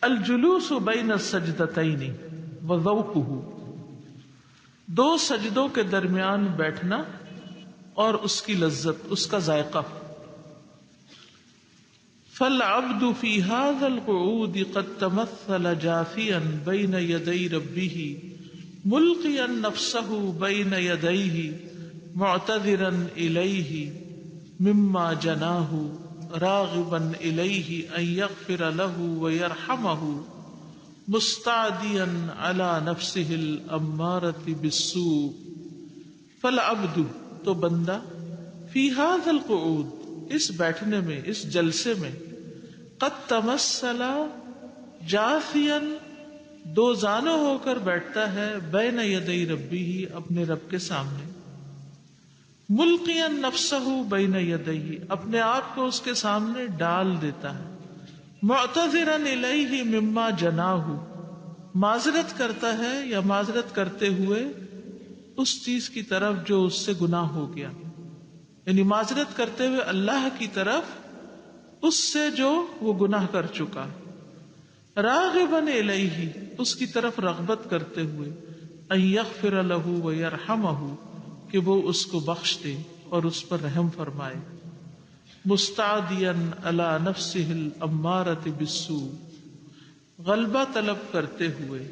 الجلوس بین السجدتین وذوقہ، دو سجدوں کے درمیان بیٹھنا اور اس کی لذت، اس کا ذائقہ. فالعبد فی هذا القعود قد تمثل جافیا بین یدی ربہ ملقیا نفسہ بین یدیہ معتذرا الیہ مما جناہ راغبا الیہ ان یغفر لہ ویرحمہ مستعدیا علی نفسہ الامارۃ بالسوء. فالعبد، تو بندہ، فی ھذا القعود، اس بیٹھنے میں، اس جلسے میں، قد تمثل جاثیا، دو زانوں ہو کر بیٹھتا ہے، بین یدی ربہ، اپنے رب کے سامنے، ملقیا نفسہ بین یدیہ، اپنے آپ کو اس کے سامنے ڈال دیتا ہے، معتذرا الیہ مما جناہ، معذرت کرتا ہے یا معذرت کرتے ہوئے اس چیز کی طرف جو اس سے گناہ ہو گیا، یعنی معذرت کرتے ہوئے اللہ کی طرف اس سے جو وہ گناہ کر چکا، راغبا الیہ، اس کی طرف رغبت کرتے ہوئے، ان یغفر لہ ویرحمہ، کہ وہ اس کو بخش دے اور اس پر رحم فرمائے، مستعدیا علی نفسہ الامارۃ بالسوء، غلبہ طلب کرتے ہوئے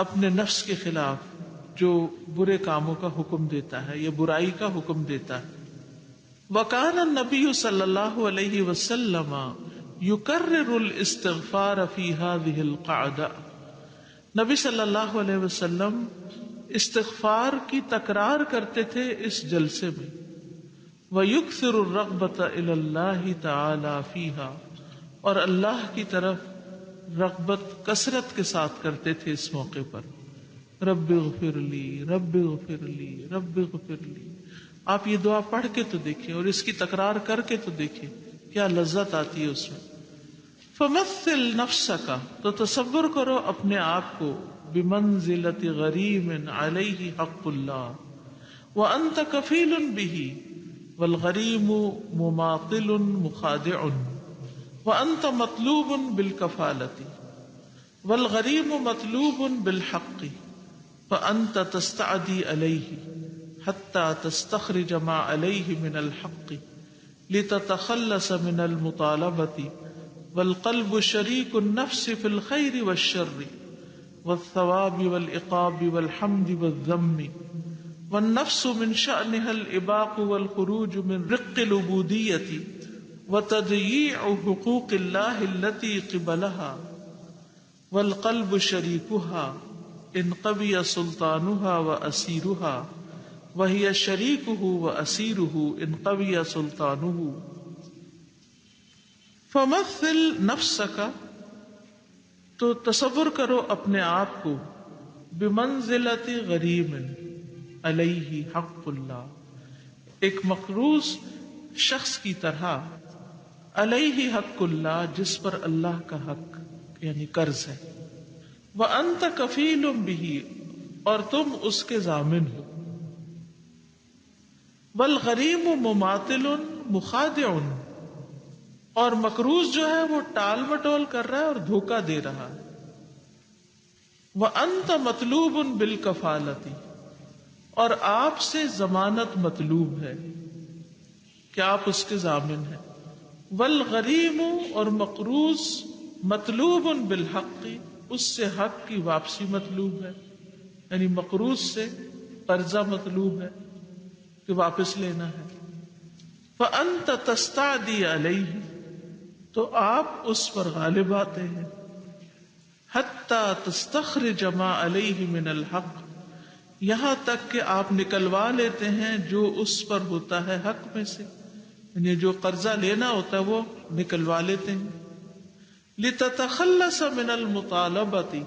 اپنے نفس کے خلاف جو برے کاموں کا حکم دیتا ہے یا برائی کا حکم دیتا ہے. وکان النبی صلی اللہ علیہ وسلم یکرر الاستغفار فی ہذہ القعدہ، نبی صلی اللہ علیہ وسلم استغفار کی تکرار کرتے تھے اس جلسے میں. وَيُكْثِرُ الرَّغْبَةَ إِلَى اللَّهِ تَعَالَى فِيهَا، اور اللہ کی طرف رغبت کثرت کے ساتھ کرتے تھے اس موقع پر. رب اغفر لی، رب اغفر لی، رب اغفر لی. آپ یہ دعا پڑھ کے تو دیکھیں اور اس کی تکرار کر کے تو دیکھیں کیا لذت آتی ہے اس میں. فَمَثِّلْ نَفْسَكَ، تو تصور کرو اپنے آپ کو، بمنزلۃ غریم علیہ حق اللہ وانت کفیل بہ، والغریم مماطل مخادع وانت مطلوب بالکفالۃ، والغریم مطلوب بالحق، فانت تستعدی علیہ حتی تستخرج ما علیہ من الحق لتتخلص من المطالبۃ، والقلب شریک النفس فی الخیر والشر والثواب والعقاب والحمد والذم، والنفس من شأنها الإباق والخروج من رق العبودية وتضييع حقوق الله التي قبلها، والقلب شريكها إن قوي سلطانها وأسيرها، وهي شريكه وأسيره إن قوي سلطانه. فمثل نفسك، تو تصور کرو اپنے آپ کو، بمنزلۃ غریم علیہ حق اللہ، ایک مقروض شخص کی طرح، علیہ حق اللہ، جس پر اللہ کا حق یعنی قرض ہے، وانت کفیل بہ، اور تم اس کے ضامن ہو، والغریم مماطل مخادع، اور مقروض جو ہے وہ ٹال مٹول کر رہا ہے اور دھوکہ دے رہا ہے، وَأَنْتَ مَطْلُوبٌ بِالْكَفَالَةِ، اور آپ سے ضمانت مطلوب ہے کہ آپ اس کے ضامن ہیں، وَالْغَرِيمُ، اور مقروض مطلوب بالحق، اس سے حق کی واپسی مطلوب ہے، یعنی مقروض سے قرضہ مطلوب ہے کہ واپس لینا ہے. فَأَنْتَ تَسْتَعْدِي عَلَيْهِ، تو آپ اس پر غالب آتے ہیں، حَتَّى تَسْتَخْرِجَ مَا عَلَيْهِ مِنَ الْحَقِّ، یہاں تک کہ آپ نکلوا لیتے ہیں جو اس پر ہوتا ہے حق میں سے، یعنی جو قرضہ لینا ہوتا ہے وہ نکلوا لیتے ہیں. لِتَتَخَلَّصَ مِنَ الْمُطَالَبَةِ،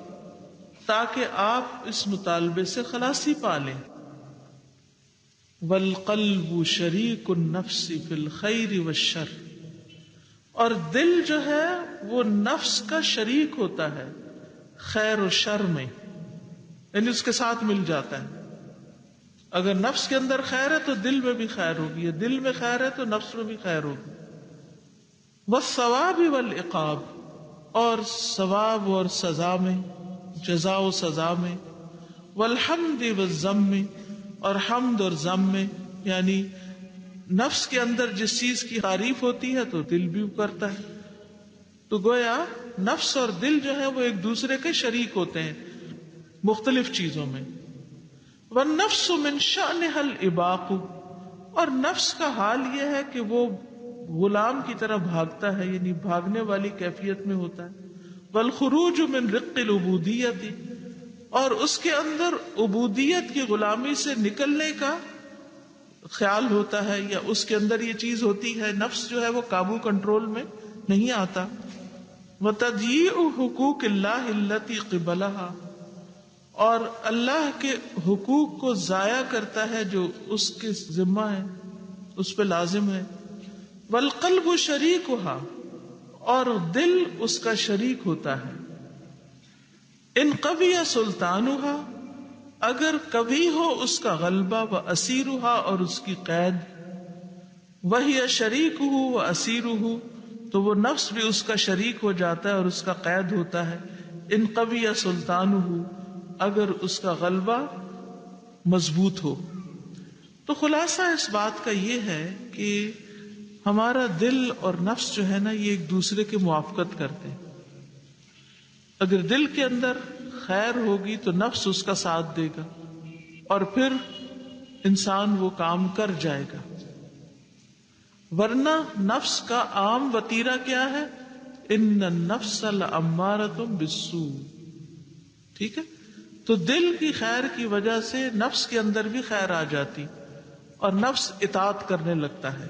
تاکہ آپ اس مطالبے سے خلاصی پا لیں. وَالْقَلْبُ شَرِيكُ النَّفْسِ فِي الْخَيْرِ وَالشَّرِّ، اور دل جو ہے وہ نفس کا شریک ہوتا ہے خیر و شر میں، یعنی اس کے ساتھ مل جاتا ہے. اگر نفس کے اندر خیر ہے تو دل میں بھی خیر ہوگی، دل میں خیر ہے تو نفس میں بھی خیر ہوگی. والثواب والعقاب، اور ثواب اور سزا میں، جزا و سزا میں، والحمد والذم میں، اور حمد اور ذم میں، یعنی نفس کے اندر جس چیز کی تعریف ہوتی ہے تو دل بھی کرتا ہے. تو گویا نفس اور دل جو ہے وہ ایک دوسرے کے شریک ہوتے ہیں مختلف چیزوں میں. والنفس من شأنها الإباق، اور نفس کا حال یہ ہے کہ وہ غلام کی طرح بھاگتا ہے، یعنی بھاگنے والی کیفیت میں ہوتا ہے. والخروج من رق العبودیت، اور اس کے اندر عبودیت کی غلامی سے نکلنے کا خیال ہوتا ہے، یا اس کے اندر یہ چیز ہوتی ہے، نفس جو ہے وہ قابو کنٹرول میں نہیں آتا. وتضییع حقوق اللہ التی قبلہا، اور اللہ کے حقوق کو ضائع کرتا ہے جو اس کے ذمہ ہے، اس پہ لازم ہے. والقلب شریکھا، اور دل اس کا شریک ہوتا ہے. ان قوی سلطانھا، اگر کبھی ہو اس کا غلبہ، و اسیرھا، اور اس کی قید. وہی شریکہ و اسیرہ، تو وہ نفس بھی اس کا شریک ہو جاتا ہے اور اس کا قید ہوتا ہے. ان قوی سلطانہ، اگر اس کا غلبہ مضبوط ہو. تو خلاصہ اس بات کا یہ ہے کہ ہمارا دل اور نفس جو ہے نا، یہ ایک دوسرے کی موافقت کرتے ہیں. اگر دل کے اندر خیر ہوگی تو نفس اس کا ساتھ دے گا، اور پھر انسان وہ کام کر جائے گا. ورنہ نفس کا عام وتیرہ کیا ہے؟ ان النفس لامارۃ بالسوء. ٹھیک ہے، تو دل کی خیر کی وجہ سے نفس کے اندر بھی خیر آ جاتی اور نفس اطاعت کرنے لگتا ہے.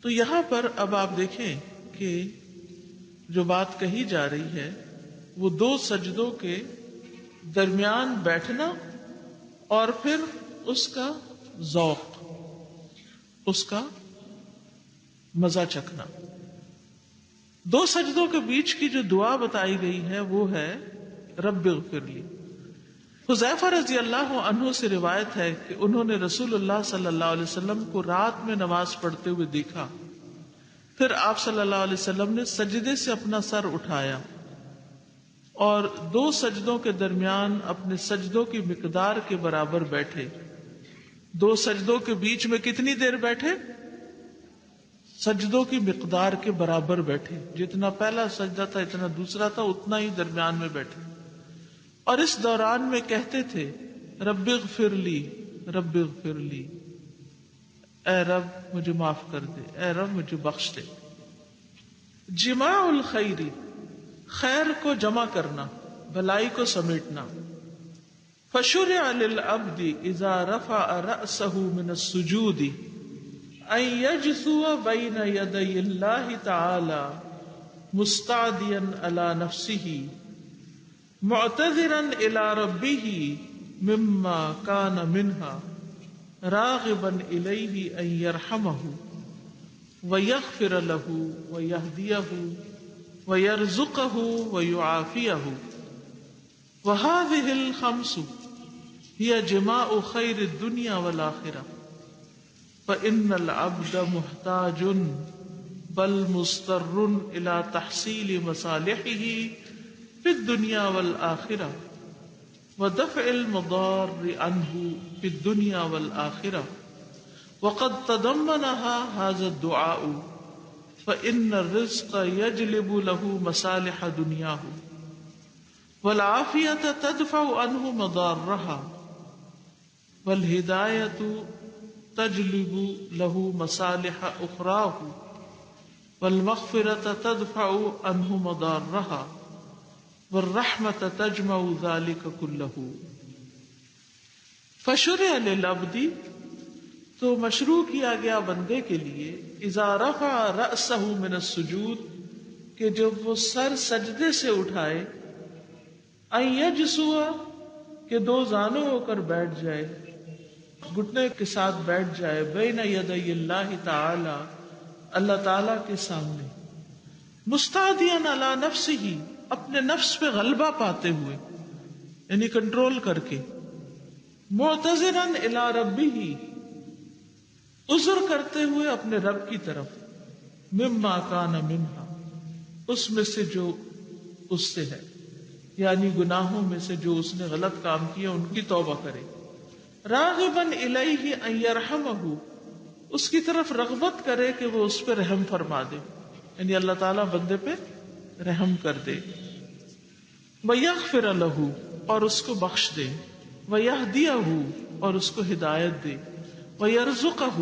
تو یہاں پر اب آپ دیکھیں کہ جو بات کہی جا رہی ہے وہ دو سجدوں کے درمیان بیٹھنا اور پھر اس کا ذوق، اس کا مزہ چکھنا. دو سجدوں کے بیچ کی جو دعا بتائی گئی ہے وہ ہے رب اغفر لی. حذیفہ رضی اللہ عنہ سے روایت ہے کہ انہوں نے رسول اللہ صلی اللہ علیہ وسلم کو رات میں نماز پڑھتے ہوئے دیکھا. پھر آپ صلی اللہ علیہ وسلم نے سجدے سے اپنا سر اٹھایا اور دو سجدوں کے درمیان اپنے سجدوں کی مقدار کے برابر بیٹھے. دو سجدوں کے بیچ میں کتنی دیر بیٹھے؟ سجدوں کی مقدار کے برابر بیٹھے. جتنا پہلا سجدہ تھا اتنا دوسرا تھا، اتنا ہی درمیان میں بیٹھے. اور اس دوران میں کہتے تھے رب اغفر لی، رب اغفر لی، اے رب مجھے معاف کر دے، اے رب مجھے بخش دے. جماع الخیر، خیر کو جمع کرنا، بھلائی کو سمیٹنا. فشرع للعبد اذا رفع رأسه من السجود ان يجثو بين يدي الله تعالى مستعديا على نفسه معتذرا الى ربه مما كان منها راغبا اليه ان يرحمه ويغفر له ويهديه ويرزقه ويعافيه. وهذه الخمس هي جماع خير الدنيا والآخرة. فإن العبد محتاج بل مضطر إلى تحصيل مصالحه في الدنيا والآخرة ودفع المضار عنه في الدنيا والآخرة. وقد تضمنها هذا الدعاء فإن الرزق يجلب له مصالح دنياه والعافية تدفع عنه مضارها والهداية تجلب له مصالح أخراه والمغفرة تدفع عنه مضارها والرحمة تجمع ذلك كله. فشرع للعبد، تو مشروع کیا گیا بندے کے لیے، اذا رفع رأسه من السجود، کہ جب وہ سر سجدے سے اٹھائے، ان یجسو، کہ دو زانوں ہو کر بیٹھ جائے، گھٹنے کے ساتھ بیٹھ جائے، بین یدی اللہ تعالی، اللہ تعالی کے سامنے، مستعدیاً علی نفسہ، اپنے نفس پہ غلبہ پاتے ہوئے، یعنی کنٹرول کر کے، معتذراً الی ربہ، عذر کرتے ہوئے اپنے رب کی طرف، مما کان منہا، اس میں سے جو اس سے ہے، یعنی گناہوں میں سے جو اس نے غلط کام کیا ان کی توبہ کرے. راغباً الیہ ان یرحمہ، اس کی طرف رغبت کرے کہ وہ اس پہ رحم فرما دے، یعنی اللہ تعالیٰ بندے پہ رحم کر دے. وَيَغْفِرَ لَهُ، اور اس کو بخش دے. وَيَهْدِيَهُ، اور اس کو ہدایت دے. وَيَرْزُقَهُ،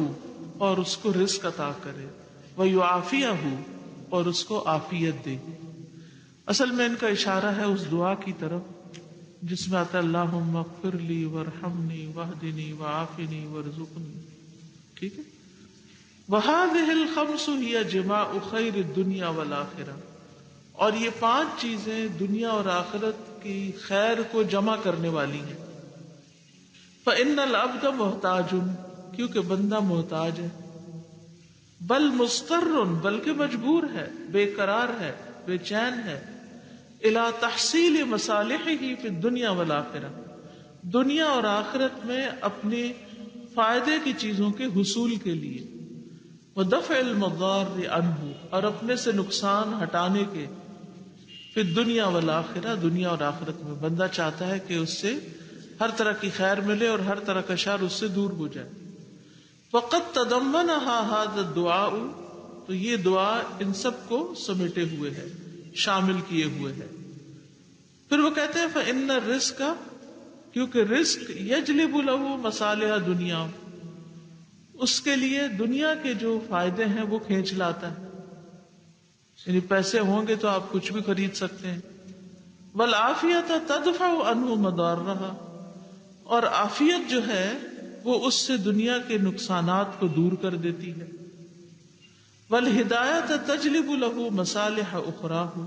اور اس کو رزق عطا کرے. وَيُعَافِيَهُ، اور اس کو عافیت دے. اصل میں ان کا اشارہ ہے اس دعا کی طرف جس میں آتا ہے اللہم اغفر لی وارحمنی واہدنی وعافنی وارزقنی. ٹھیک ہے. وَهَذِهِ الْخَمْسُ هِيَ جِمَاعُ خَيْرِ الدُّنْيَا وَالْآخِرَةِ، اور یہ 5 چیزیں دنیا اور آخرت کی خیر کو جمع کرنے والی ہیں. فَإِنَّ الْعَبْدَ مُحْتَاجٌ، کیونکہ بندہ محتاج ہے. بل مضطر، بلکہ مجبور ہے، بے قرار ہے، بے چین ہے. الی تحصیل مصالحہ فی الدنیا والآخرہ، دنیا اور آخرت میں اپنے فائدے کی چیزوں کے حصول کے لیے. ودفع المضار عنہ، اور اپنے سے نقصان ہٹانے کے. فی الدنیا والآخرہ، دنیا اور آخرت میں بندہ چاہتا ہے کہ اس سے ہر طرح کی خیر ملے اور ہر طرح کا شر اس سے دور ہو جائے. فقد تضمنها هذا الدعاء، تو یہ دعا ان سب کو سمیٹے ہوئے ہے، شامل کیے ہوئے ہے. پھر وہ کہتے ہیں فإن الرزق، کیونکہ رزق یجلب له مصالح دنیا، اس کے لیے دنیا کے جو فائدے ہیں وہ کھینچ لاتا ہے. یعنی پیسے ہوں گے تو آپ کچھ بھی خرید سکتے ہیں. والعافیت تدفع عنہ مضارها، اور عافیت جو ہے وہ اس سے دنیا کے نقصانات کو دور کر دیتی ہے. والہدایت تجلب له مصالح اخراہ،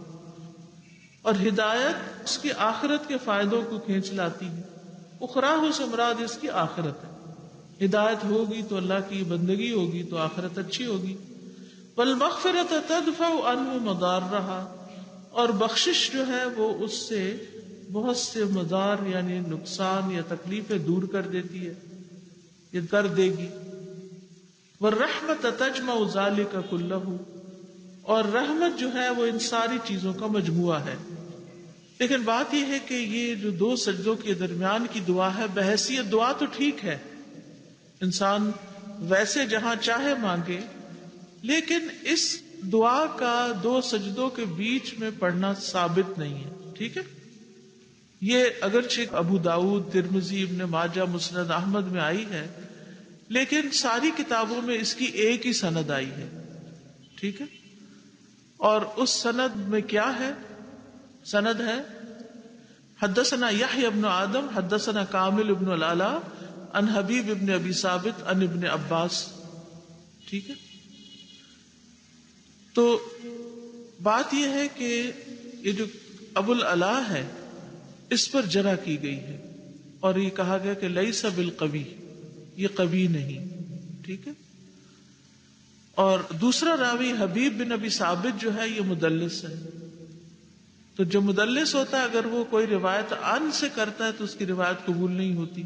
اور ہدایت اس کی آخرت کے فائدوں کو کھینچ لاتی ہے. اخراہ سے مراد اس کی آخرت ہے. ہدایت ہوگی تو اللہ کی بندگی ہوگی تو آخرت اچھی ہوگی. والمغفرۃ تدفع عنہ مضارها، اور بخشش جو ہے وہ اس سے بہت سے مضار یعنی نقصان یا تکلیفیں دور کر دیتی ہے، یہ کر دے گی. والرحمۃ تجمع ذلک کلہ، اور رحمت جو ہے وہ ان ساری چیزوں کا مجموعہ ہے. لیکن بات یہ ہے کہ یہ جو 2 سجدوں کے درمیان کی دعا ہے، بحیثیت دعا تو ٹھیک ہے، انسان ویسے جہاں چاہے مانگے، لیکن اس دعا کا 2 سجدوں کے بیچ میں پڑھنا ثابت نہیں ہے. ٹھیک ہے. یہ اگرچہ ابو داؤد، ترمذی، ابن ماجہ، مسند احمد میں آئی ہے، لیکن ساری کتابوں میں اس کی ایک ہی سند آئی ہے. ٹھیک ہے. اور اس سند میں کیا ہے؟ سند ہے حدثنا یحییٰ ابن آدم حدثنا کامل ابن العلاء عن حبیب ابن ابی ثابت عن ابن عباس. ٹھیک ہے. تو بات یہ ہے کہ یہ جو ابو العلاء ہے اس پر جرح کی گئی ہے اور یہ کہا گیا کہ لیس بالقوی، یہ قوی نہیں. ٹھیک ہے. اور دوسرا راوی حبیب بن ابی ثابت جو ہے یہ مدلس ہے. تو جو مدلس ہوتا ہے اگر وہ کوئی روایت عن سے کرتا ہے تو اس کی روایت قبول نہیں ہوتی.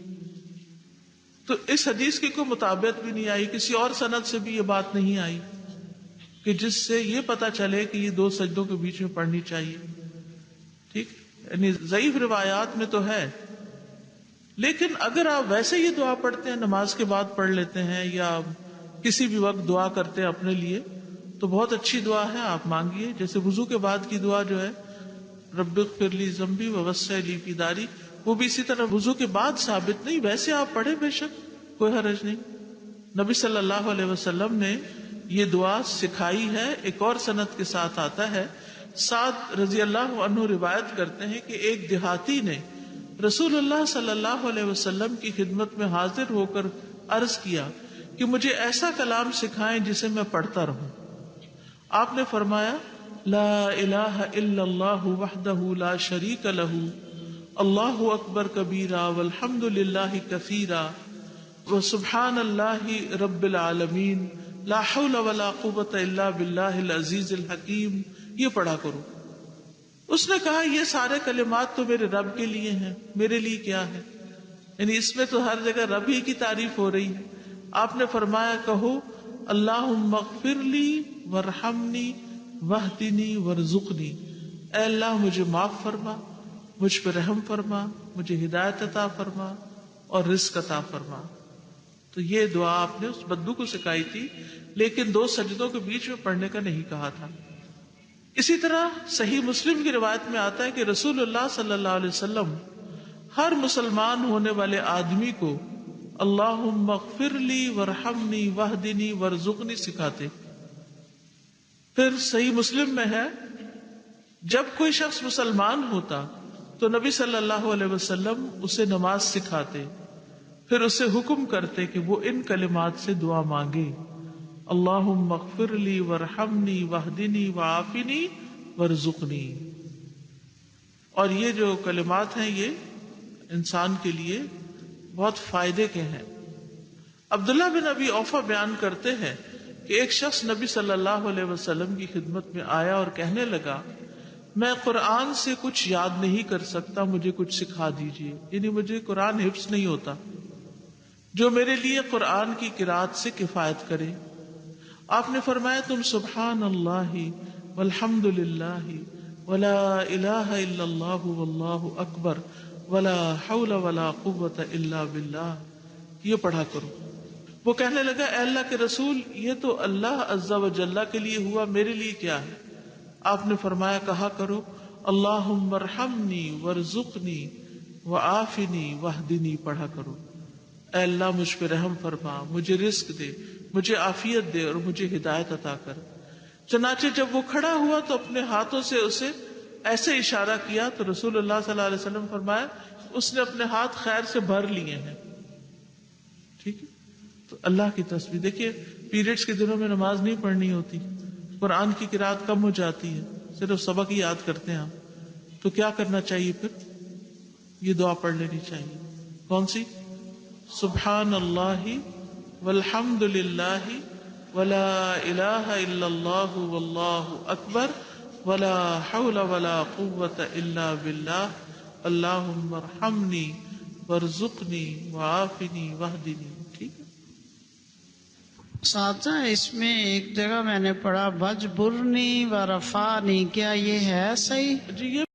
تو اس حدیث کی کوئی مطابقت بھی نہیں آئی، کسی اور سند سے بھی یہ بات نہیں آئی کہ جس سے یہ پتا چلے کہ یہ 2 سجدوں کے بیچ میں پڑھنی چاہیے. ٹھیک. یعنی ضعیف روایات میں تو ہے، لیکن اگر آپ ویسے یہ دعا پڑھتے ہیں، نماز کے بعد پڑھ لیتے ہیں یا کسی بھی وقت دعا کرتے ہیں اپنے لیے، تو بہت اچھی دعا ہے، آپ مانگیے. جیسے وضو کے بعد کی دعا جو ہے رب اغفر لی ذنبی ووسع لی فی داری، وہ بھی اسی طرح وضو کے بعد ثابت نہیں، ویسے آپ پڑھیں بے شک، کوئی حرج نہیں. نبی صلی اللہ علیہ وسلم نے یہ دعا سکھائی ہے. ایک اور سند کے ساتھ آتا ہے، سعد رضی اللہ عنہ روایت کرتے ہیں کہ ایک دیہاتی نے رسول اللہ صلی اللہ علیہ وسلم کی خدمت میں حاضر ہو کر عرض کیا کہ مجھے ایسا کلام سکھائیں جسے میں پڑھتا رہوں. آپ نے فرمایا لا الہ الا اللہ وحدہ لا شریک لہ اللہ اکبر کبیرا والحمد للہ کثیرا وسبحان اللہ رب العالمین لا حول ولا قوت الا باللہ العزیز الحکیم. یہ پڑھا کرو. اس نے کہا یہ سارے کلمات تو میرے رب کے لیے ہیں، میرے لیے کیا ہے؟ یعنی اس میں تو ہر جگہ رب ہی کی تعریف ہو رہی ہے. آپ نے فرمایا کہو اللہم اغفر لی وارحمنی واہدنی وارزقنی، اے اللہ مجھے معاف فرما، مجھ پہ رحم فرما، مجھے ہدایت عطا فرما اور رزق عطا فرما۔ تو یہ دعا آپ نے اس بدو کو سکھائی تھی، لیکن 2 سجدوں کے بیچ میں پڑھنے کا نہیں کہا تھا۔ اسی طرح صحیح مسلم کی روایت میں آتا ہے کہ رسول اللہ صلی اللہ علیہ وسلم ہر مسلمان ہونے والے آدمی کو اللہم اغفر لی ورحمنی واہدنی وارزقنی سکھاتے۔ پھر صحیح مسلم میں ہے جب کوئی شخص مسلمان ہوتا تو نبی صلی اللہ علیہ وسلم اسے نماز سکھاتے، پھر اسے حکم کرتے کہ وہ ان کلمات سے دعا مانگے، اللہم اغفر لی ورحمنی واہدنی وعافنی وارزقنی۔ اور یہ جو کلمات ہیں یہ انسان کے لیے بہت فائدے کے ہیں۔ عبداللہ بن ابی اوفا بیان کرتے ہیں کہ ایک شخص نبی صلی اللہ علیہ وسلم کی خدمت میں آیا اور کہنے لگا، میں قرآن سے کچھ یاد نہیں کر سکتا، مجھے کچھ سکھا دیجیے، یعنی مجھے قرآن حفظ نہیں ہوتا، جو میرے لیے قرآن کی قرات سے کفایت کرے۔ آپ نے فرمایا، تم سبحان اللہ والحمد للہ ولا الہ الا اللہ واللہ اکبر ولا حول ولا قوة الا باللہ، یہ پڑھا کرو۔ وہ کہنے لگا، اے اللہ کے رسول، یہ تو اللہ عز و جل کے لیے ہوا، میرے لیے کیا ہے؟ آپ نے فرمایا، کہا کرو اللہم ارحمنی وارزقنی وعافنی واہدنی، پڑھا کرو، اے اللہ مجھ پہ رحم فرما، مجھے رزق دے، مجھے عافیت دے اور مجھے ہدایت عطا کر۔ چنانچہ جب وہ کھڑا ہوا تو اپنے ہاتھوں سے اسے ایسے اشارہ کیا تو رسول اللہ صلی اللہ علیہ وسلم فرمایا اس نے اپنے ہاتھ خیر سے بھر لیے ہیں۔ ٹھیک ہے، تو اللہ کی تسبیح دیکھیے، پیریڈز کے دنوں میں نماز نہیں پڑھنی ہوتی، قرآن کی قرات کم ہو جاتی ہے، صرف سبق ہی یاد کرتے ہیں ہم، تو کیا کرنا چاہیے؟ پھر یہ دعا پڑھ لینی چاہیے۔ کون سی؟ سبحان اللہ والحمد للہ ولا الہ الا اللہ واللہ اکبر ولا حول ولا قوة الا باللہ اللہم ارحمنی وارزقنی وعافنی واہدنی۔ ٹھیک ہے۔ ساتھ اس میں ایک جگہ میں نے پڑھا بجبرنی و رفانی، کیا یہ ہے صحیح؟ جی یہ